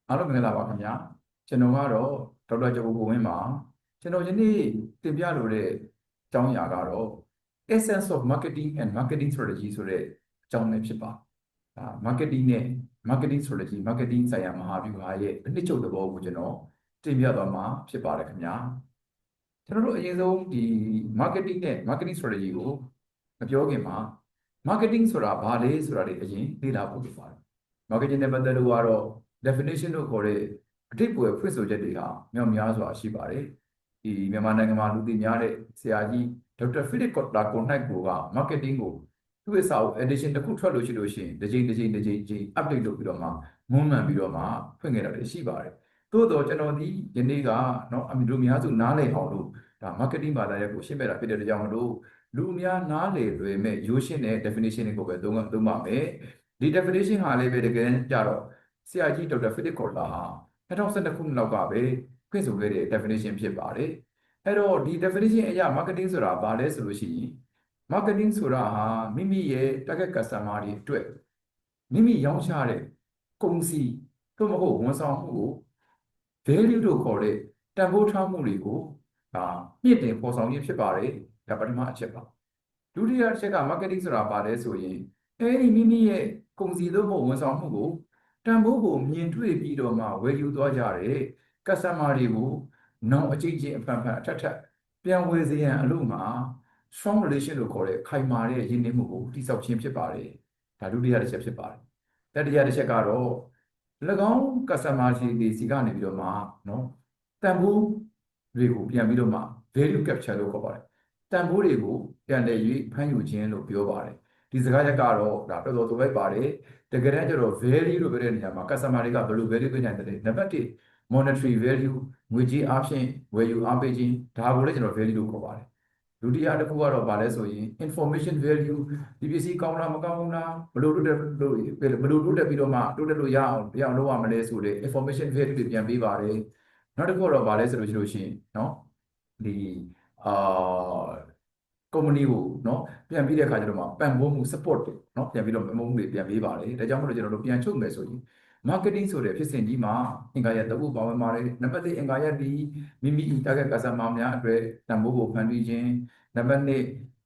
အားလုံးမင်္ဂလာပါခင်ဗျာကျွန်တော်ကတော့ဒေါက်တာကျော်ကိုဝင်းပါကျွန်တော်ယနေ့တင်ပြလိုတဲ့အကြောင်းအရာကတော့ Essence of Marketing and Marketing Strategy ဆိုတဲ့အကြောင်းပဲဖြစ်ပါmarketing နဲ့ marketing strategy marketing ဆိုင်ရာမဟာဗျူဟာရဲ့အနှစ်ချုပ်သဘောကိုကျွန်တော်တင်ပြသွားမှာဖြစ်ပါတယ်ခင်ဗျာကျွန်တော်တို့အရင်ဆုံးဒီ marketing နဲ့ marketing strategy ကိုမပြောခင်မှာ marketing ဆိုတာဘာလဲဆိုတာတွေအရင်လေ့လာဖို့ဖြစ်ပါတယ် marketing နဲ့ပတ်သက်လို့ကတော့ definition လို့ခေါ်တဲ့အဓိပ္ပာယ်ဖွင့်ဆိုချက်တွေဟာမြောက်များစွာရှိပါတယ်ဒီမြန်မာနိုင်ငံမှာလူသိများတဲ့ဆရာကြီးဒေါက်တာဖိလစ်ကော့တာကိုနိုင်ကိုက marketing ကိုသူ့ရဲ့စာအုပ် edition တစ်ခုထွက်လို့ရှိရင်တစ်ချိန် update လုပ်ပြီးတော့မှမွမ်းမံပြီးတော့မှဖွင့်ခဲ့တာတွေရှိပါတယ်သို့တော့ကျွန်တော်ဒီယနေ့ကเนาะအမျိုးတို့များစုနားလည်အောင်လို့ဒါ marketing ဘာသာရပ်ကိုရှင်းပြတာဖြစ်တဲ့ကြောင့်မလို့လူအများနားလည်လွယ်မဲ့ရိုးရှင်းတဲ့ definition တွေကိုပဲသုံးပါမယ်ဒီ definition ဟာလည်းပဲတကယ်ကြတော့ဆရာကြီးဒေါက်တာဖိလစ်ကော့တာဟာ2012ခုနှစ်လောက်ကပဲဖွင့်ဆိုခဲ့တဲ့ definition ဖြစ်ပါတယ်အဲ့တော့ဒီ definition အရ marketing ဆိုတာဘာလဲဆိုလို့ရှိရင် marketing ဆိုတာဟာမိမိရဲ့ target customer တွေအတွက်မိမိရောင်းချတဲ့ကုန်စည်သို့မဟုတ်ဝန်ဆောင်မှုကို value လို့ခေါ်တဲ့တန်ဖိုးထားမှုတွေကိုမြင့်တင်ပေါ်ဆောင်ခြင်းဖြစ်ပါတယ်ဒါပထမအချက်ပါဒုတိယအချက်က marketing ဆိုတာဘာလဲဆိုရင်အဲဒီမိမိရဲ့ကုန်စည်သို့မဟုတ်ဝန်ဆောင်မှုကိုတန်ဖိုးကိုမြင်တွေ့ပြီးတော့မှဝယ်ယူသွားကြတဲ့ customer တွေကိုနောင်အကျိတ်ချင်းအဖန်ဖန်အထက်ထပ်ပြန်ဝယ်စေရန်အလို့မှာ strong relation လို့ခေါ်တဲ့ခိုင်မာတဲ့ရင်းနှီးမှုကိုတည်ဆောက်ခြင်းဖြစ်ပါတယ်ဒါဒုတိယတစ်ချက်ဖြစ်ပါတယ်တတိယတစ်ချက်ကတော့၎င်း customer တွေစီကနေပြီးတော့မှเนาะတန်ဖိုးတွေကိုပြန်ပြီးတော့မှ value capture လို့ခေါ်ပါတယ်တန်ဖိုးတွေကိုပြန်လည်၍ဖမ်းယူခြင်းလို့ပြောပါတယ်ဒီစကားချက်ကတော့ဒါတော်တော်သွယ်ပါတယ်တကယ်တမ်းကျတော့ value လို့ပြောတဲ့နေရာမှာ customer တွေကဘယ်လို value ပေးနိုင်တယ်နံပါတ်1 monetary value ငွေကြေးအားဖြင့်ဝယ်ယူအားပေးခြင်းဒါကိုလည်းကျွန်တော် value လို့ခေါ်ပါတယ်ဒုတိယတစ်ခုကတော့ဗာလဲဆိုရင် information value ဒီပစ္စည်းကောင်းလားမကောင်းလားဘယ်လိုတိုးတက်ပြီးတော့မှတိုးတက်လို့ရအောင်လုပ်ရမလဲဆိုတဲ့ information value တွေပြန်ပေးပါတယ်နောက်တစ်ခုကတော့ဗာလဲဆိုလို့ရှိရင်เนาะဒီcompany ကိုเนาะပြန်ပြီးတဲ့အခါကျတော့မှပံ့ပိုးမှု support တွေเนาะပြန်ပြီးတော့ပံ့ပိုးမှုတွေပြန်ပေးပါတယ်ဒါကြောင့်မလို့ကျွန်တော်တို့ပြန်ချုပ်မယ်ဆိုရင် marketing ဆိုတဲ့ဖြစ်စဉ်ကြီးမှာအင်္ဂါရပ်တစ်ခုပါဝင်ပါတယ်နံပါတ်1အင်္ဂါရပ်ဒီမိမိ target customer များအတွက်တန်ဖိုးကိုဖန်တီးခြင်းနံပါတ်2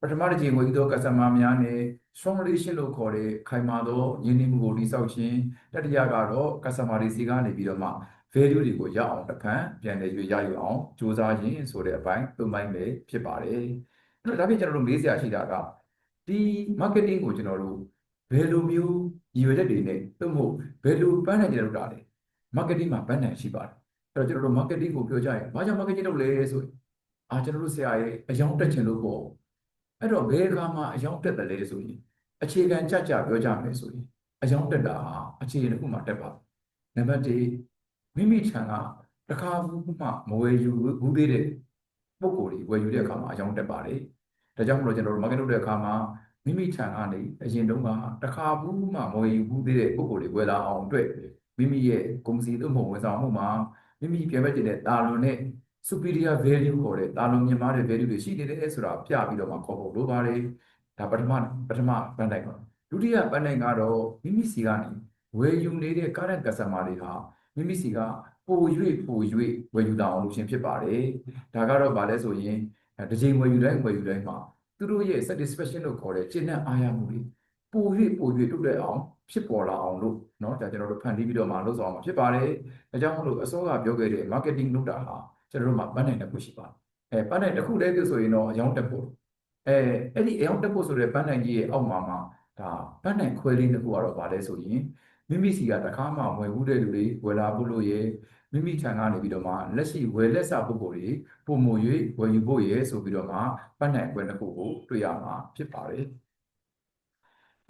ပထမတစ်ချိန်ဝယ်ယူသော customer များနဲ့ strong relation လို့ခေါ်တဲ့ခိုင်မာသောရင်းနှီးမှုကိုတည်ဆောက်ခြင်းတတိယကတော့ customer တွေစီကနေပြီးတော့မှ value တွေကိုရအောင်တစ်ခါပြန်လည်ရယူအောင်စူးစမ်းခြင်းဆိုတဲ့အပိုင်းသုံးပိုင်းပဲဖြစ်ပါတယ်အဲ့တော့ဒါပြင်ကျွန်တော်တို့မေးစရာရှိတာကဒီ marketing ကိုကျွန်တော်တို့ဘယ်လိုမျိုးရည်ရွယ်ချက်တွေနဲ့သို့မဟုတ်ဘယ်လိုပန်းနိုင်ကြလို့တာလဲ marketing မှာပန်းနိုင်ရှိပါတယ်အဲ့တော့ကျွန်တော်တို့ marketing ကိုပြောကြရင်ဘာကြောင့် marketing လုပ်လဲဆိုရင်ကျွန်တော်တို့ဆရာရဲ့အယောင်တက်ချင်လို့ပေါ့အဲ့တော့ဘယ်အခါမှာအယောင်တက်တယ်လဲဆိုရင်အခြေခံကြပြောကြမယ်ဆိုရင်အယောင်တက်တာဟာအခြေအနေတစ်ခုမှတက်ပါနံပါတ်1မိမိထံကတစ်ခါမှမဝယ်ယူဘူးသေးတဲ့ပုံကိုယ်တွေဝယ်ယူတဲ့အခါမှာအယောင်တက်ပါတယ်ဒါကြောင့်မလို့ကျွန်တော်တို့ marketing လုပ်တဲ့အခါမှာမိမိထံကနေအရင်တုန်းကတစ်ခါမှမဝယ်ယူဘူးသေးတဲ့ပုံကိုယ်တွေဝယ်လာအောင်အတွက်မိမိရဲ့ကုန်စည်သို့မဟုတ်ဝန်ဆောင်မှုမှာမိမိပြည့်မဲ့တဲ့တာလွန်နဲ့ superior value ခေါ်တဲ့တာလွန်မြင့်မားတဲ့ value တွေရှိနေတယ်ဆိုတာပြပြီးတော့မှခေါ်ဖို့လိုပါတယ်ဒါပထမပန်းတိုင်းပါဒုတိယပန်းတိုင်းကတော့မိမိစီကနေဝယ်ယူနေတဲ့ current customer တွေဟာမိမိစီကပို၍ဝယ်ယူတာအောင်လုပ်ခြင်းဖြစ်ပါတယ်ဒါကတော့ဗာလဲဆိုရင်တစ်ချိန်ဝယ်ယူတိုင်းမှာသူတို့ရဲ့ satisfaction လို့ခေါ်တဲ့ကျင့်တဲ့အားရမှုတွေပို၍တိုးတက်အောင်ဖြစ်ပေါ်လာအောင်လို့เนาะဒါကျွန်တော်တို့ဖန်တီးပြီးတော့မှလုပ်ဆောင်မှာဖြစ်ပါတယ်ဒါကြောင့်မို့လို့အစောကပြောခဲ့တဲ့ marketing လုပ်တာဟာကျွန်တော်တို့မှာပန်းနိုင်တစ်ခုရှိပါတယ်ပန်းနိုင်တစ်ခုတည်းဆိုရင်တော့အယောင်တက်ဖို့အဲ့ဒီအယောင်တက်ဖို့ဆိုတဲ့ပန်းနိုင်ကြီးရဲ့အောက်မှာဒါပန်းနိုင်ခွဲလေးတစ်ခုကတော့ဗာလဲဆိုရင်မိမိစီကတခါမှဝယ်ဘူးတဲ့လူတွေဝယ်လာဖို့လို့ရဲ့မိမိထံကနေပြီးတော့မှလက်ရှိဝယ်လက်စပုဂ္ဂိုလ်တွေပုံမွေ၍ဝယ်ယူဖို့ရဲ့ဆိုပြီးတော့မှပန်းနိုင်ခွဲတစ်ခုကိုတွေ့ရမှာဖြစ်ပါတယ်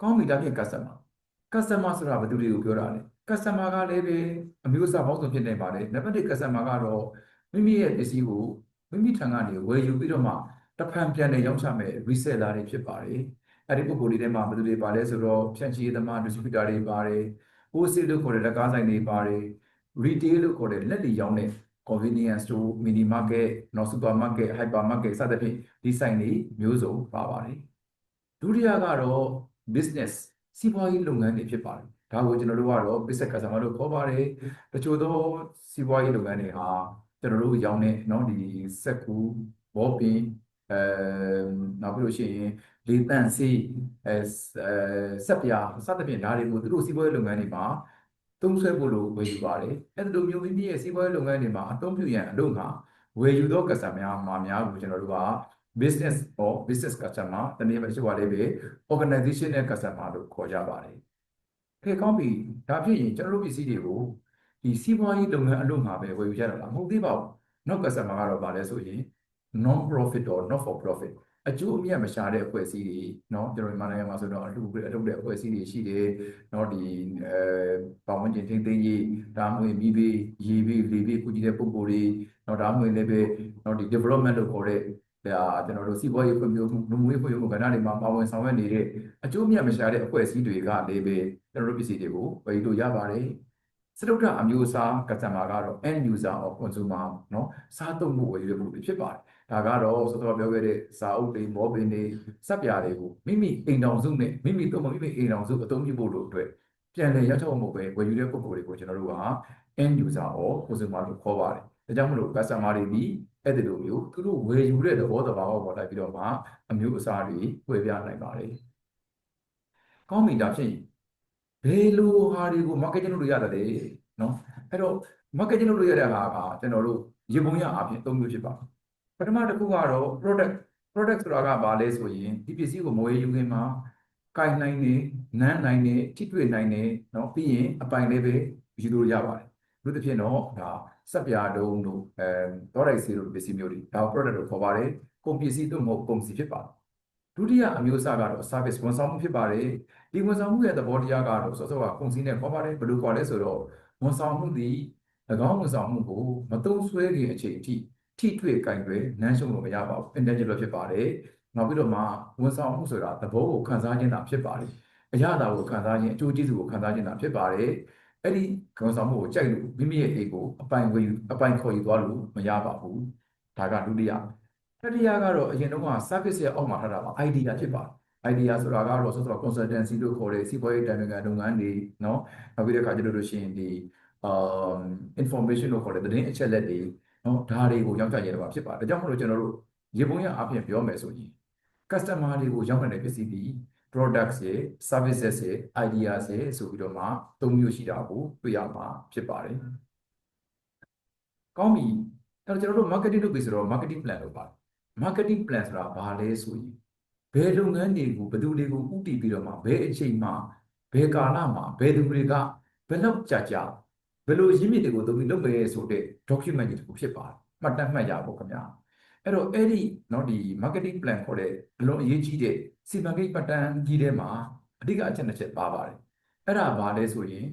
ကောင်းပြီဒါဖြင့် customer ဆိုတာဘယ်သူတွေကိုပြောတာလဲ customer ကလည်းပဲအမျိုးအစားပေါင်းစုံဖြစ်နေပါတယ်နံပါတ် 1 customer ကတော့မိမိရဲ့ပစ္စည်းကိုမိမိထံကနေဝယ်ယူပြီးတော့မှတဖန်ပြန်လည်ရောင်းချမဲ့ reseller တွေဖြစ်ပါတယ်အဲ့ဒီပုဂ္ဂိုလ်တွေထဲမှာဘယ်သူတွေပါလဲဆိုတော့ဖြန့်ချီသမား distributor တွေပါတယ် wholesale လို့ခေါ်တဲ့လက်ကားဆိုင်တွေပါတယ် retail လို့ခေါ်တဲ့လက်လီရောင်းတဲ့ convenience store mini market supermarket hypermarket စသဖြင့်ဒီဆိုင်တွေမျိုးစုံပါပါတယ်ဒုတိယကတော့ business စီးပွားရေးလုပ်ငန်းတွေဖြစ်ပါတယ်ဒါ ဒါကိုကျွန်တော်တို့ကတော့ business customer လို့ခေါ်ပါတယ်တချို့သောစီးပွားရေးလုပ်ငန်းတွေဟာကျွန်တော်တို့ရောင်းတဲ့เนาะဒီစက်ကူဘောပင်အဲနောက်ပြီးလို့ရှိရင်လေတန့်ဆေးစက်ပြာစသဖြင့်ဒါတွေကိုသူတို့စီးပွားရေးလုပ်ငန်းတွေမှာသုံးစွဲဖို့လို့ဝယ်ယူပါတယ်အဲ့လိုမျိုးမိမိရဲ့စီးပွားရေးလုပ်ငန်းတွေမှာအသုံးပြုရန်အလို့ငါဝယ်ယူသော customer များကိုကျွန်တော်တို့က business or business customer တနည်းအားဖြင့်ပါလေပဲ organizational customer လို့ခေါ်ကြပါတယ်ခေကောင်းပြီဒါဖြစ်ရင်ကျွန်တော်တို့ပစ္စည်းတွေကိုဒီစီးပွားရေးလုပ်ငန်းအလို့ငါပဲဝယ်ယူကြတာလားမဟုတ်သေးပါဘူးနောက် customer ကတော့ဗာလဲဆိုရင် non profit or not for profit အကျိုးအမြတ်မရှာတဲ့အဖွဲ့အစည်းတွေเนาะကျွန်တော်မြန်မာနိုင်ငံမှာဆိုတော့အလုပ်တဲ့အဖွဲ့အစည်းတွေရှိတယ်เนาะဒီပတ်ဝန်းကျင်ထိန်းသိမ်းရေးဒါမှမဟုတ်မိဘရေဘေးလေဘေးကုကြီးတဲ့ပုံကိုယ်တွေเนาะဒါမှမဟုတ်လည်းပဲเนาะဒီ development လို့ခေါ်တဲ့ကျွန်တော်တို့စီးပွားရေးဖွံ့ဖြိုးမှုလူမှုရေးဖွံ့ဖြိုးမှုကဏ္ဍတွေမှာပါဝင်ဆောင်ရွက်နေတဲ့အကျိုးအမြတ်မရှာတဲ့အဖွဲ့အစည်းတွေကလည်းပဲကျွန်တော်တို့ပစ္စည်းတွေကိုဝယ်လို့ရပါတယ်စတုတ္ထအမျိုးအစား customer ကတော့ end user or consumer เนาะစားသုံးမှုဝယ်ယူမှုတွေဖြစ်ပါတယ်ဒါကတော့စောစောပြောခဲ့တဲ့စာအုပ်တွေမောပင်တွေစက်ပြာတွေကိုမိမိအိမ်တော်စုနဲ့မိမိအိမ်တော်စုအသုံးပြုဖို့လို့အတွက်ပြန်လည်ရောက်ချက်မှုပဲဝယ်ယူတဲ့ပုံကိုယ်တွေကိုကျွန်တော်တို့က end user or consumer လို့ခေါ်ပါတယ်ဒါကြောင့်မလို့ customer တွေဒီအဲ့ဒီလိုမျိုးသူတို့ဝယ်ယူတဲ့သဘောတဘာဝပေါ်လိုက်ပြီးတော့မှအမျိုးအစားတွေဝယ်ပြနိုင်ပါတယ်ကောင်းပြီဒါဖြင့်ဘယ်လိုဟာတွေကို marketing လုပ်လို့ရတယ်เนาะအဲ့တော့ marketing လုပ်လို့ရတဲ့ဟာကကျွန်တော်တို့ရေပုံရအပြင်၃မျိုးဖြစ်ပါတယ်ပထမတစ်ခုကတော့ product ဆိုတာကဘာလဲဆိုရင်ဒီပစ္စည်းကိုမဝယ်ယူခင်မှာကိုင်နိုင်နေနမ်းနိုင်နေထိတွေ့နိုင်နေเนาะပြီးရင်အပိုင်လေးပဲယူလို့ရပါတယ်ဘုသဖြင့်တော့ဒါစက်ပြာတုံးတို့သောတိုက်စီတို့ပစ္စည်းမျိုးတွေဒါ product လို့ခေါ်ပါတယ်ကုန်ပစ္စည်းတို့မဟုတ်ကုန်စည်ဖြစ်ပါတယ်ဒုတိယအမျိုးအစားကတော့ service ဝန်ဆောင်မှုဖြစ်ပါတယ်ဒီဝန်ဆောင်မှုရဲ့သဘောတရားကတော့စောစောကကုန်စည်နဲ့ခေါ်ပါတယ်ဘယ်လိုခေါ်လဲဆိုတော့ဝန်ဆောင်မှုသည်၎င်းဝန်ဆောင်မှုကိုမသုံးဆွဲခင်အချိန်အထိထိတွေ့ကင်တွယ်နမ်းရှုံလို့မရပါဘူး intangible ဖြစ်ပါတယ်နောက်ပြီးတော့မှဝန်ဆောင်မှုဆိုတာသဘောကိုခံစားခြင်းတာဖြစ်ပါတယ်အရာတာကိုခံစားခြင်းအကျိုးကျေးဇူးကိုခံစားခြင်းတာဖြစ်ပါတယ်အဲ့ဒီဝန်ဆောင်မှုကိုကြိုက်လို့မိမိရဲ့အိမ်ကိုအပိုင်ခေါ်ယူသွားလို့မရပါဘူးဒါကဒုတိယတတိယကတော့အရင်တုန်းက service ရဲ့အောက်မှာထားတာပါ idea ဖြစ်ပါတယ် idea ဆိုတာကတော့ဆိုတော့ consultancy လို့ခေါ်တဲ့စီးပွားရေးတိုင်ပင်ခံလုပ်ငန်းတွေเนาะနောက်ပြီးတဲ့အခါကျတော့ရှင်ဒီinformation လို့ခေါ်တဲ့သတင်းအချက်လက်တွေเนาะဒါတွေကိုရောက်ကြရတာဖြစ်ပါတယ်ဒါကြောင့်မလို့ကျွန်တော်တို့ရေပုံရအပြင်ပြောမယ်ဆိုရင် customer တွေကိုရောက်တဲ့ပစ္စည်းပြီး products ရဲ့ services ရဲ့ ideas ရဲ့ဆိုပြီးတော့မှ၃မျိုးရှိတာကိုတွေ့ရမှာဖြစ်ပါတယ်ကောင်းပြီအဲ့တော့ကျွန်တော်တို့ marketing လုပ်ပြီဆိုတော့ marketing plan လုပ်ပါတယ် marketing plan ဆိုတာဘာလဲဆိုရင်ဘယ်လုပ်ငန်းတွေကိုဘယ်သူတွေကိုဥတည်ပြီးတော့မှဘယ်အချိန်မှာဘယ်ကာလမှာဘယ်သူတွေကဘယ်လောက်ကြာဘယ်လိုရင်းမြစ်တွေကိုသုံးပြီးလုပ်မယ်ဆိုတဲ့ document တွေတခုဖြစ်ပါတယ်မှတ်တမ်းမှတ်ရဖို့ခင်ဗျာအဲ့တော့အဲ့ဒီเนาะဒီ marketing plan ခေါ်တဲ့အလုံးအရေးကြီးတဲ့စီမံကိန်းပတ်တမ်းကြီးထဲမှာအဓိကအချက်နှစ်ချက်ပါပါတယ်အဲ့ဒါဘာလဲဆိုရင်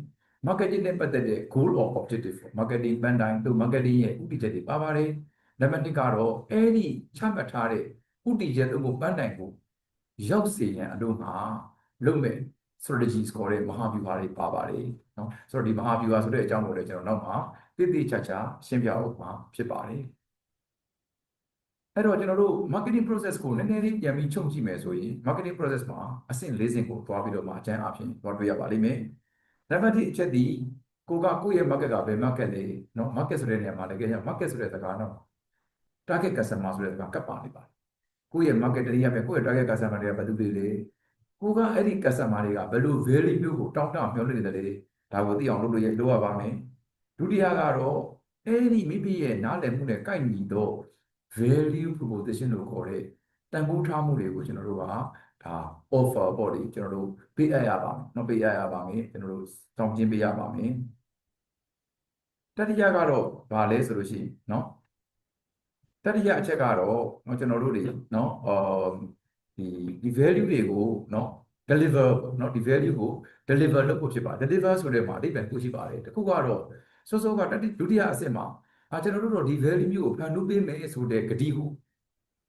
marketing နဲ့ပတ်သက်တဲ့ goal or objective marketing plan တိုင်းတို့ marketing ရဲ့ဥတည်ချက်တွေပါပါတယ်နံပါတ်1ကတော့အဲ့ဒီချမှတ်ထားတဲ့ဥတည်ချက်တို့ကိုပန်းတိုင်ကိုရောက်စေရန်အလို့မှာလုပ်မဲ့ strategies ခေါ်တဲ့မဟာဗျူဟာတွေပါပါတယ်เนาะဆိုတော့ဒီမဟာဗျူဟာဆိုတဲ့အကြောင်းကိုလည်းကျွန်တော်နောက်မှာတိတိကျကျရှင်းပြအောင်မှာဖြစ်ပါတယ်အဲ့တော့ကျွန်တော်တို့ marketing process ကိုနည်းနည်းလေးပြန်ပြီးချုပ်ကြည့်မယ်ဆိုရင် marketing process မှာအဆင့်၄ဆင့်ကိုသွားပြီးတော့မှအကျဉ်းအဖြစ်သွားတွေ့ရပါလိမ့်မယ်နံပါတ်1အချက်ဒီကိုယ့်ရဲ့ market ကဘယ် market လဲเนาะ market ဆိုတဲ့နေရာမှာလည်းကြည့်ရ market ဆိုတဲ့စကားတော့ target customer ဆိုတဲ့စကားကပ်ပါနေပါတယ်ကိုယ့်ရဲ့ market တနည်းအားဖြင့်ကိုယ့်ရဲ့ target customer တွေကဘယ်သူတွေလဲကိုကအဲ့ဒီ customer တွေကဘယ်လို value မျိုးကိုတောင်းတမျှော်လင့်နေတယ်လေဒါကိုသိအောင်လုပ်ရပါမယ်ဒုတိယကတော့အဲ့ဒီမိမိရဲ့နားလည်မှုနဲ့ကိုက်ညီတော့ value proposition လို့ခေါ်တဲ့တန်ဖိုးထားမှုတွေကိုကျွန်တော်တို့ကဒါ offer ပေါ့လေကျွန်တော်တို့ပေးအပ်ရပါမယ်เนาะပေးအပ်ရပါမယ်ကျွန်တော်တို့တောင်းကျင်းပေးရပါမယ်တတိယကတော့ဘာလဲဆိုလို့ရှိရင်เนาะတတိယအချက်ကတော့ကျွန်တော်တို့တွေเนาะဒီ value တွေကိုเนาะ deliver เนาะဒီ value ကို deliver လုပ်ဖို့ဖြစ်ပါတယ် deliver ဆိုတဲ့မှာအဓိပ္ပာယ်ကိုရှိပါတယ်တခုကတော့စောစောကဒုတိယအဆင့်မှာကျွန်တော်တို့တော့ဒီ value မျိုးကိုဖန်တီးပေးမယ်ဆိုတဲ့ဂတိကို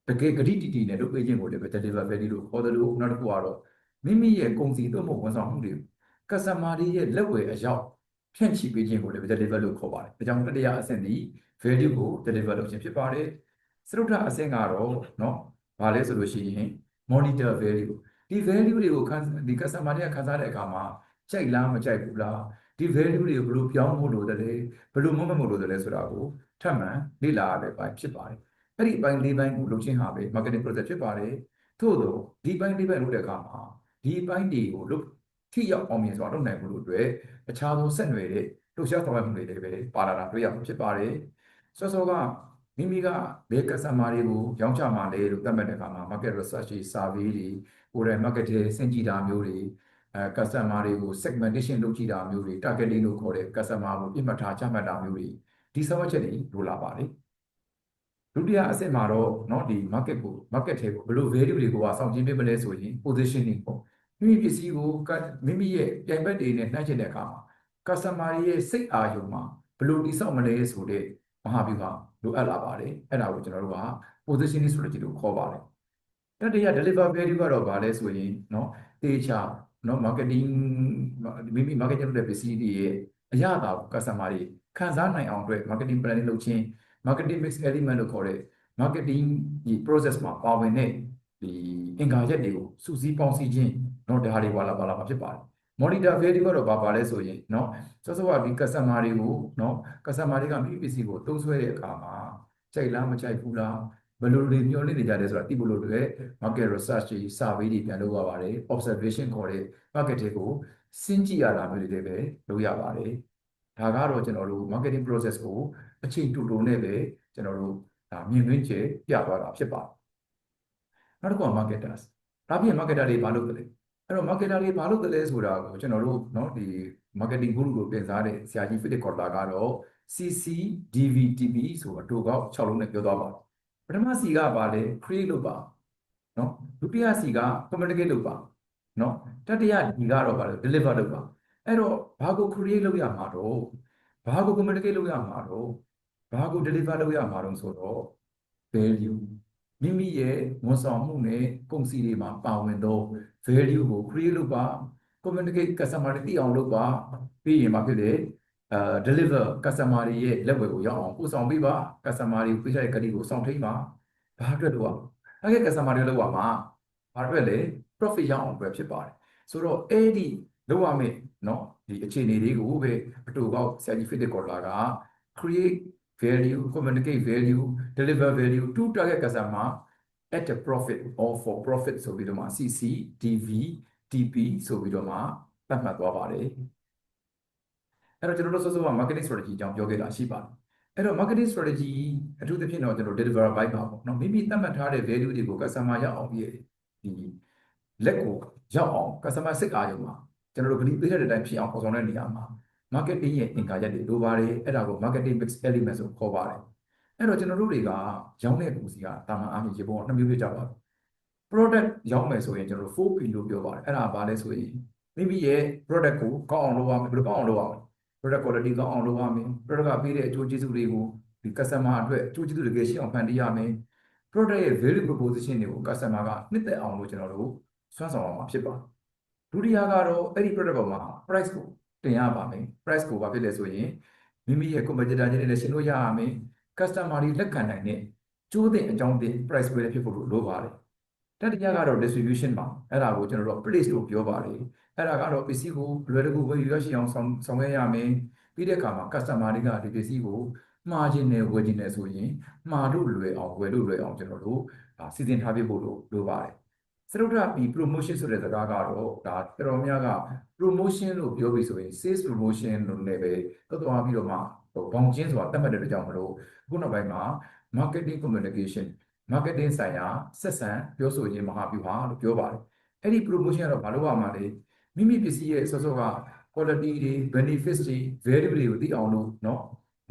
တကယ်ဂတိတီနဲ့လုပ်ပေးခြင်းကိုလည်း deliver value လို့ခေါ်တယ်လို့နောက်တစ်ခုကတော့မိမိရဲ့ကုန်စည်သို့မဟုတ်ဝန်ဆောင်မှုတွေ customer တွေရဲ့လက်ဝယ်အရောက်ဖြန့်ချိပေးခြင်းကိုလည်း deliver လို့ခေါ်ပါတယ်ဒါကြောင့်တတိယအဆင့်ဒီ value ကို deliver လုပ်ခြင်းဖြစ်ပါတယ်စတုတ္ထအဆင့်ကတော့เนาะဘာလဲဆိုလို့ရှိရင် monitor value ဒီ value တွေကိုဒီ customer တွေကခံစားတဲ့အခါမှာ ကြိုက်လားမကြိုက်ဘူးလားဒီ value တွေကိုဘယ်လိုပြောင်းဖို့လိုတယ်လဲဘယ်လိုမမဖို့လိုတယ်လဲဆိုတာကိုထပ်မံလေ့လာရတဲ့ပိုင်းဖြစ်ပါတယ်အဲ့ဒီအပိုင်း၄ပိုင်းကိုလုပ်ချင်းဟာပဲ marketing process ဖြစ်ပါတယ်ထို့သောဒီပိုင်း၄ပိုင်းလုပ်တဲ့အခါမှာဒီအပိုင်းတွေကိုလုပ်ထိရောက်အောင်မြင်စွာလုပ်နိုင်ဖို့လို့အတွက်အခြားသောဆက်နွယ်တဲ့လှုပ်ရှားဆောင်ရွက်မှုတွေလည်းပဲပါလာတာတွေ့ရမှာဖြစ်ပါတယ်စောစောကမိမိကဘယ် customer တွေကိုရောင်းချမှာလဲလို့သတ်မှတ်တဲ့အခါမှာ market research တွေ survey တွေကိုယ်တိုင် marketing ဆင်ကြည့်တာမျိုးတွေcustomer တွေကို segmentation လုပ်ကြည့်တာမျိုးတွေ targeting လို့ခေါ်တဲ့ customer ကိုပြစ်မှတ်ထားချမှတ်တာမျိုးတွေဒီဆောင်ရွက်ချက်တွေလိုလာပါတယ်ဒုတိယအဆင့်မှာတော့เนาะဒီ market ထဲကိုဘယ်လို value တွေကိုစောင့်ကြည့်ပေးမလဲဆိုရင် positioning ပေါ့မိမိပစ္စည်းကိုမိမိရဲ့ပြိုင်ဘက်တွေနဲ့နှိုင်းချတဲ့အခါမှာ customer ရဲ့စိတ်အာရုံမှာဘယ်လိုတိစောက်မလဲဆိုတဲ့မဟာဗျူဟာလိုအပ်လာပါတယ်အဲ့ဒါကိုကျွန်တော်တို့က positioning strategy လို့ခေါ်ပါတယ်တတိယ deliver value ကတော့ဗာလဲဆိုရင်เนาะတေချာเนาะ marketing မိမိ marketing လုပ်တဲ့ပစ္စည်းတွေရဲ့အရသာကို customer တွေခံစားနိုင်အောင်အတွက် marketing planning လုပ်ခြင်း marketing mix element လို့ခေါ်တဲ့ marketing ဒီ process မှာပါဝင်တဲ့ဒီအင်္ဂါရက်တွေကိုစုစည်းပေါင်းစည်းခြင်းเนาะဒါတွေပါလာမှာဖြစ်ပါတယ် monitor value ကတော့ဘာပါလဲဆိုရင်เนาะစောစောကဒီ customer တွေကိုเนาะ customer တွေကမိပစ္စည်းကိုသုံးစွဲတဲ့အခါမှာကြိုက်လားမကြိုက်ဘူးလားဘယ်လိုတွေမျှော်လင့်နေကြလဲဆိုတာသိဖို့လို့အတွက် market research တွေ survey တွေပြန်လုပ်ရပါတယ် observation ခေါ်တဲ့ market တွေကိုစဉ်းကြည့်ရတာမျိုးတွေလည်းပဲလုပ်ရပါတယ်ဒါကတော့ကျွန်တော်တို့ marketing process ကိုအချိန်တူတူနဲ့ပဲကျွန်တော်တို့ဒါမြင်သွင်းကျပြသွားတာဖြစ်ပါတယ်နောက်တစ်ခုက marketers ဒါပြင် marketer တွေဘာလုပ်ကြလဲအဲ့တော့ marketer တွေဘာလုပ်ကြလဲဆိုတာကိုကျွန်တော်တို့เนาะဒီ marketing guru ကိုတင်စားတဲ့ဆရာကြီး Philip Kotler ကတော့ CCDVTP ဆိုအတူကောက်6လုံးနဲ့ပြောသွားပါတယ်ပထမစီကပါလေ create လုပ်ပါเนาะဒုတိယစီက communicate လုပ်ပါเนาะတတိယဒီကတော့ပါလေ deliver လုပ်ပါအဲ့တော့ဘာကို create လုပ်ရမှာတော့ဘာကို communicate လုပ်ရမှာတော့ဘာကို deliver လုပ်ရမှာတော့ဆိုတော့ value မိမိရဲ့ဝန်ဆောင်မှုနဲ့ကုန်စည်တွေမှာပါဝင်သော value ကို create လုပ်ပါ communicate customer တွေသိအောင်လုပ်ပါပြီးရင်ဘာဖြစ်လဲdeliver customer တွေရဲ့လက်ဝယ်ကိုရောက်အောင်ပို့ဆောင်ပေးပါ customer တွေပေးတဲ့ကတိကိုစောင့်ထိန်ပါဘာအတွက်လုပ်ရအဲ့ဒီ customer တွေလောက်ပါမှာဘာအတွက်လဲ profit ရအောင်အတွက်ဖြစ်ပါတယ်ဆိုတော့အဲ့ဒီလောက်ရမယ်เนาะဒီအခြေအနေတွေကိုပဲအတူကောက်ဆရာကြီး Philip Kotler က create value communicate value deliver value to target customer at a profit or for profit ဆိုပြီးတော့မှ CCDV TP ဆိုပြီးတော့မှသတ်မှတ်သွားပါတယ်အဲ့တော့ကျွန်တော်တို့စောစောက marketing strategy အကြောင်းပြောခဲ့တာရှိပါတယ်အဲ့တော့ marketing strategy အထူးသဖြင့်တော့ကျွန်တော် deliver ဘိုက်ပါပေါ့နော်မိမိသတ်မှတ်ထားတဲ့ value တွေကို customer ရောက်အောင်ဒီလက်ကိုရောက်အောင် customer စိတ်အားရုံမှာကျွန်တော်တို့ဂရုပေးတဲ့အတိုင်းဖြစ်အောင်ပေါ်ဆောင်တဲ့နေရာမှာ marketing ရဲ့အင်္ဂါရက်တွေလိုပါတယ်အဲ့ဒါကို marketing mix element ဆိုခေါ်ပါတယ်အဲ့တော့ကျွန်တော်တို့တွေကရောင်းတဲ့ပစ္စည်းကတာမန်အားဖြင့်ရေပုံ2မျိုးပြကြပါဘူး product ရောင်းမယ်ဆိုရင်ကျွန်တော်တို့ 4P လို့ပြောပါတယ်အဲ့ဒါဘာလဲဆိုရင်မိမိရဲ့ product ကိုကောင်းအောင်လုပ်ရမယ်ဘယ်လိုကောင်းအောင်လုပ်ရမလဲ product quality ကောင်းအောင်လုပ်ရမယ် product ကပေးတဲ့အကျိုးကျေးဇူးတွေကိုဒီ customer အတွက်အကျိုးကျေးဇူးတွေရှိအောင်ဖန်တီးရမယ် product ရဲ့ value proposition တွေကို customer ကနှစ်သက်အောင်လို့ကျွန်တော်တို့စွမ်းဆောင်ရမှာဖြစ်ပါတယ်ဒုတိယကတော့အဲ့ဒီ product ပေါ်မှာ price ကိုတင်ရပါမယ် price ကိုဘာဖြစ်လဲဆိုရင်မိမိရဲ့ competitor တွေနဲ့ရှင်းလို့ရရမယ် customer တွေလက်ခံနိုင်တဲ့ကျိုးတဲ့အကြောင်းတင် price ပဲဖြစ်ဖို့လိုပါတယ်တတိယကတော့ distribution ပါအဲ့ဒါကိုကျွန်တော်တို့ place လို့ပြောပါတယ်အဲ့ဒါကတော့ပစ္စည်းကိုလွယ်တကူဝယ်ယူရရှိအောင်ဆောင်ရွက်ရမယ်ပြီးတဲ့အခါမှာ customer တွေကဒီပစ္စည်းကိုမှားခြင်းနဲ့ဝယ်ခြင်းနဲ့ဆိုရင်မှားလို့လွယ်အောင်ဝယ်လို့လွယ်အောင်ကျွန်တော်တို့စီစဉ်ထားပေးဖို့လိုပါတယ်စရုပ်ထပ်ပြီး promotion ဆိုတဲ့စကားကတော့ဒါတော်တော်များက promotion လို့ပြောပြီးဆိုရင် sales promotion လို့လည်းပဲတော်တော်ပြီးတော့မှဘောင်ချင်းဆိုတာသတ်မှတ်တဲ့ကြောင့်မလို့ခုနောက်ပိုင်းမှာ marketing communication marketing ဆိုင်ရာဆက်ဆံပြောဆိုခြင်းမဟာဗျူဟာလို့ပြောပါတယ်အဲ့ဒီ promotion ကတော့ဘာလို့ရမှာလဲမိမိပစ္စည်းရဲ့စောစောက quality တွေ benefits တွေ value တွေကိုသိအောင်လို့เนาะ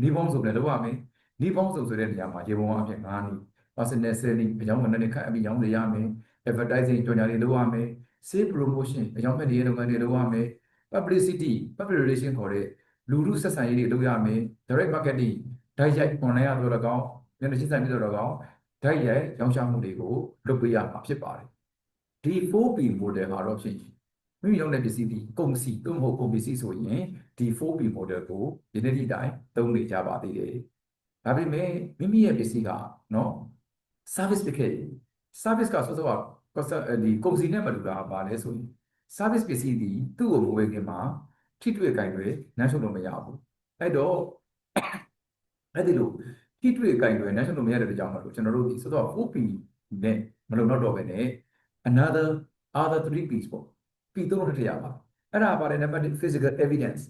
ဒီပေါင်းစုံနဲ့လုပ်ရမယ်ဒီပေါင်းစုံဆိုတဲ့နေရာမှာရေပုံအဖြစ်9နည်း personal selling အကြောင်းဝန်နဲ့ခန့်အပြီးရောင်းနေရမယ် advertising ကြော်ညာတွေလုပ်ရမယ် sale promotion အကြောင်းမဲ့တွေလုပ်ငန်းတွေလုပ်ရမယ် publicity public relation ခေါ်တဲ့လူထုဆက်ဆံရေးတွေလုပ်ရမယ် direct marketing တိုက်ရိုက် online ရတော့ကောင်းမျက်နှာချင်းဆိုင်ပြီးတော့ကောင်းဓာတ်ရိုက်ရောင်းချမှုတွေကိုလုပ်ပေးရမှာဖြစ်ပါတယ်ဒီ 4P model မှာတော့ဖြစ်မိမိရောက်တဲ့ပစ္စည်းဒီကုန်စည်သို့မဟုတ်ကုန်ပစ္စည်းဆိုရင်ဒီ 4P model ကိုဒီနေ့ဒီတိုင်းသုံးနေကြပါသေးတယ်ဒါပေမဲ့မိမိရဲ့ပစ္စည်းကเนาะ service ဖြစ်ခဲ့ service ကဆိုတော့ဒီကုန်စည်နဲ့မတူတာပါလဲဆိုရင် service ပစ္စည်းဒီသူ့ကိုမဝယ်ခင်မှာထိတွေ့ကင်တွေနမ်းရှုပ်လို့မရဘူးအဲ့တော့အဲ့ဒီလိုထိတွေ့ကင်တွေနမ်းရှုပ်လို့မရတဲ့ကြောင့်မလို့ကျွန်တော်တို့ဒီဆိုတော့ 4P နဲ့မလုံတော့ပဲနဲ့ another other 3Ps ပေါ့ P သုံးလို့ထည့်ရပါအဲ့ဒါပါတယ်နံပါတ်1 physical evidence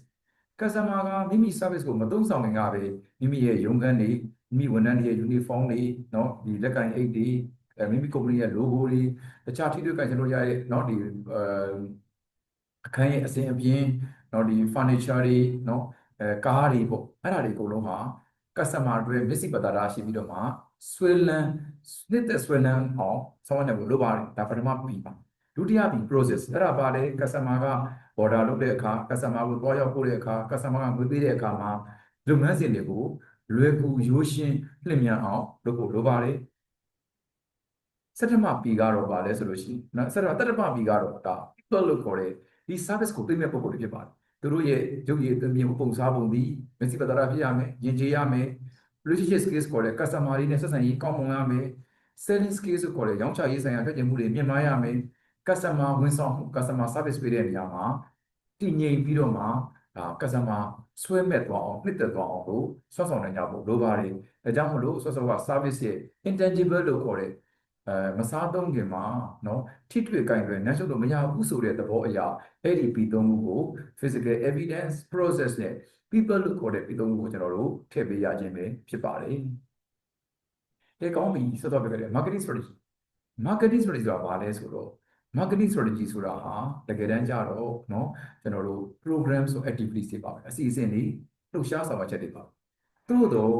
customer ကမိမိ service ကိုမသုံးဆောင်ခင်ကပဲမိမိရဲ့ရုံးခန်းတွေမိမိဝန်ထမ်းတွေရဲ့ uniform တွေเนาะဒီလက်ကင်အိတ်တွေမိမိ company ရဲ့ logo တွေတခြားထိတွေ့ကင်ကျွန်တော်ရရဲ့เนาะဒီအခန်းရဲ့အစဉ်အပြင်เนาะဒီ furniture တွေเนาะကားတွေပေါ့အဲ့ဒါတွေအကုန်လုံးဟာ customer တွေမျက်စိပတ်တာရှိပြီးတော့မှဆွဲလန်းနှစ်သက်ဆွဲလန်းအောင်ဆောင်းနေဖို့လိုပါတယ်ဒါပထမပြီးပါဒုတိယပြီး process အဲ့ဒါပါလေ customer က order လုပ်တဲ့အခါ customer ကိုတွားရောက်ပို့တဲ့အခါ customer ကငွေပေးတဲ့အခါမှာလုပ်ငန်းစဉ်တွေကိုလွယ်ကူရိုးရှင်းလျင်မြန်အောင်လုပ်ဖို့လိုပါတယ်စက်တမပီကတော့ပါလဲဆိုလို့ရှိရင်စက်တမတတမပီကတော့ဒါ people လို့ခေါ်တဲ့ဒီ service ကိုပေးမဲ့ပုံစံတွေဖြစ်ပါတယ်သူတို့ရဲ့ရုပ်ရည်သွင်းပြင်ပုံစားပုံဒီမျက်စိပတရာဖြစ်ရမယ်ယဉ်ကျေးရမယ် relationship skills ခေါ်တဲ့ customer တွေနဲ့ဆက်ဆံရေးကောင်းမွန်ရမယ် selling skills ကိုခေါ်တဲ့ရောင်းချရေးဆိုင်ရာတွေ့ကြုံမှုတွေမြင့်မားရမယ် customer ဝန်ဆောင်မှု customer service ပေးတဲ့နေရာမှာတည်ငြိမ်ပြီးတော့မှဒါ customer ဆွဲမဲ့သွားအောင်နှစ်သက်သွားအောင်လို့ဆွတ်ဆောင်နိုင်ကြဖို့လိုပါတယ်ဒါကြောင့်မလို့ဆွတ်ဆောင်က service ရဲ့ intangible လို့ခေါ်တဲ့မစားသုံးခင်မှာเนาะထိတွေ့ကင်တွေနှက်ရှုပ်လို့မရဘူးဆိုတဲ့သဘောအရာအဲ့ဒီ P3 ခုကို physical evidence process နဲ့ people လို့ခေါ်တဲ့ P3 ခုကိုကျွန်တော်တို့ထည့်ပေးရခြင်းပဲဖြစ်ပါတယ်ဒီကောင်းပြီဆိုတော့ပြောခဲ့တဲ့ marketing strategy marketing strategy ဆိုတာဘာလဲဆိုတော့ marketing strategy ဆိုတာဟာတကယ်တမ်းကျတော့เนาะကျွန်တော်တို့ program ဆို activities တွေပါပဲအစီအစဉ်တွေလှုပ်ရှားဆောင်ရွက်ချက်တွေပါသို့တော့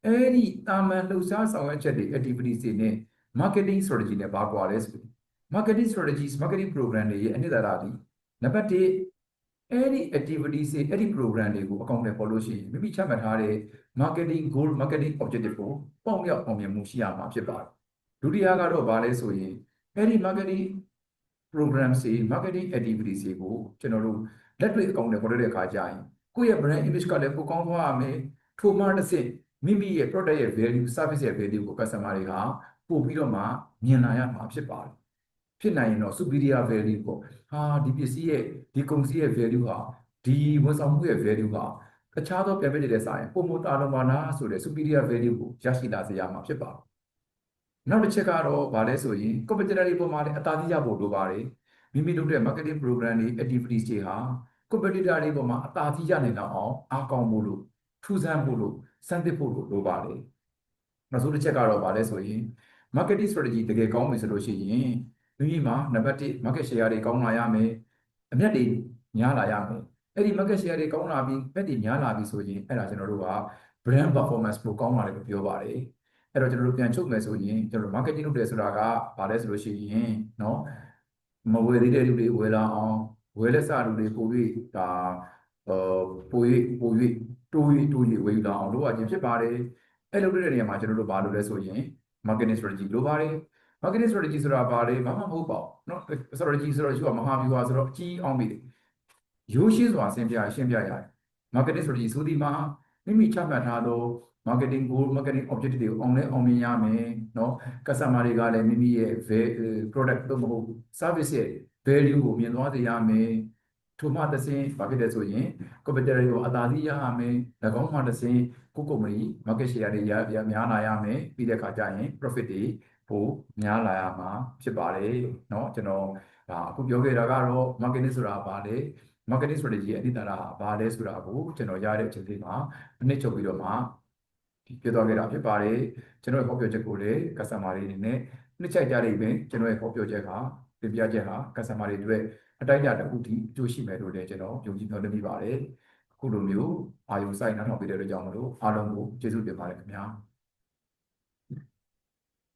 အဲ့ဒီတာမန်လှုပ်ရှားဆောင်ရွက်ချက်တွေ activities တွေနဲ့ marketing strategy နဲ့ဘာကွာလဲဆိုရင် marketing strategies marketing program တွေရဲ့အနှစ်သာရဒီနံပါတ်1အဲ့ဒီ activities တွေအဲ့ဒီ program တွေကိုအကောင့်တွေပေါ်လို့ရှိရင်မိမိချမှတ်ထားတဲ့ marketing goal marketing objective ကိုပေါက်မြောက်အောင်မြင်မှုရှိရမှာဖြစ်ပါတယ်ဒုတိယကတော့ဘာလဲဆိုရင်အဲ့ဒီ marketing program တွေ marketing activities တွေကိုကျွန်တော်တို့လက်တွေ့အကောင့်တွေပေါ်တဲ့အခါကျရင်ကိုယ့်ရဲ့ brand image ကလည်းပိုကောင်းသွားရမယ်ထိုမှတစ်ဆင့်မိမိရဲ့ product ရဲ့ value service ရဲ့ value ကို customer တွေကပို့ပြီးတော့မှမြင်လာရမှာဖြစ်ပါတယ်ဖြစ်နိုင်ရင်တော့ superior value ပေါ့ဟာဒီပစ္စည်းရဲ့ဒီကုန်စည်ရဲ့ value ဟာဒီဝန်ဆောင်မှုရဲ့ value ဟာတခြားသောပြပြတဲ့ဆိုင်ပုံမတာတော်ပါလားဆိုတဲ့ superior value ကိုရရှိလာစေရမှာဖြစ်ပါတယ်နောက်တစ်ချက်ကတော့ဗာလဲဆိုရင် competitor တွေပေါ်မှာလည်းအသာစီးရဖို့လိုပါတယ်မိမိလုပ်တဲ့ marketing program တွေ activities တွေဟာ competitor တွေပေါ်မှာအသာစီးရနိုင်တော့အောင်အားကောင်းဖို့လို့ထူးဆန်းဖို့လို့စမ်းသစ်ဖို့လို့လိုပါတယ်နောက်ဆုံးတစ်ချက်ကတော့ဗာလဲဆိုရင် marketing strategy တကယ်ကောင်းပြီဆိုလို့ရှိရင်မိမိမှာနံပါတ်1 market share တွေကောင်းလာရမယ်အမြတ်တွေများလာရမယ်အဲ့ဒီ market share တွေကောင်းလာပြီးအမြတ်တွေများလာပြီဆိုရင်အဲ့ဒါကျွန်တော်တို့က brand performance ပိုကောင်းလာတယ်လို့ပြောပါတယ်အဲ့တော့ကျွန်တော်တို့ပြန်ချုပ်မယ်ဆိုရင်ကျွန်တော် marketing လုပ်တယ်ဆိုတာကဘာလဲဆိုလို့ရှိရင်เนาะမဝယ်သေးတဲ့လူတွေဝယ်လာအောင်ဝယ်လက်စလူတွေပို့ပြီးဒါပို့၍တိုး၍ဝယ်ယူလာအောင်လုပ်ရခြင်းဖြစ်ပါတယ်အဲ့လိုလုပ်တဲ့နေရာမှာကျွန်တော်တို့ဘာလုပ်လဲဆိုရင် marketing strategy လိုပါတယ် marketing strategy ဆိုတာဘာလဲဘာမှမဟုတ်ပါဘူးเนาะ strategy ဆိုတော့ရှိကမဟာဗျူဟာဆိုတော့အကြီးအောင်ပြီရိုးရှင်းစွာရှင်းပြရတယ် marketing strategy ဆိုဒီမှာမိမိချမှတ်ထားသော marketing goal marketing objective တွေကိုအောင်မြင်ရမယ်เนาะ customer တွေကလည်းမိမိရဲ့ product တော့မဟုတ် service ရဲ့ value ကိုမြင်သွားစေရမယ်ထို့မှတစ်ဆင့်ဘာဖြစ်လဲဆိုရင် competitor တွေကိုအသာစီးရရမယ်၎င်းမှတစ်ဆင့်ကို company market share တွေများလာရမယ်ပြီးတဲ့အခါကျရင် profit တွေပိုများလာရမှာဖြစ်ပါတယ်เนาะကျွန်တော်အခုပြောခဲ့တာကတော့ marketing ဆိုတာဘာလဲ marketing strategy ရဲ့အနှစ်သာရဘာလဲဆိုတာကိုကျွန်တော်ရတဲ့အချိန်လေးမှာအနှစ်ချုပ်ပြီးတော့မှပြောသွားခဲ့တာဖြစ်ပါတယ်ကျွန်တော်ရဲ့ဟောပြောချက်ကိုလည်း customer တွေအနေနဲ့နှစ်ချိုက်ကြလိမ့်မယ်ကျွန်တော်ရဲ့ဟောပြောချက်ကတင်ပြချက်ဟာ customer တွေအတွက်အတိုင်းအတာတစ်ခုထိအကျိုးရှိမယ်လို့လည်းကျွန်တော်ယုံကြည်မျှော်လင့်မိပါတယ်အခုလိုမျိုးအာယုံစိုက်နောက်ထောင်ပေးတဲ့အတွက်ကြောင့်မလို့အားလုံးကိုကျေးဇူးတင်ပါတယ်ခင်ဗျာ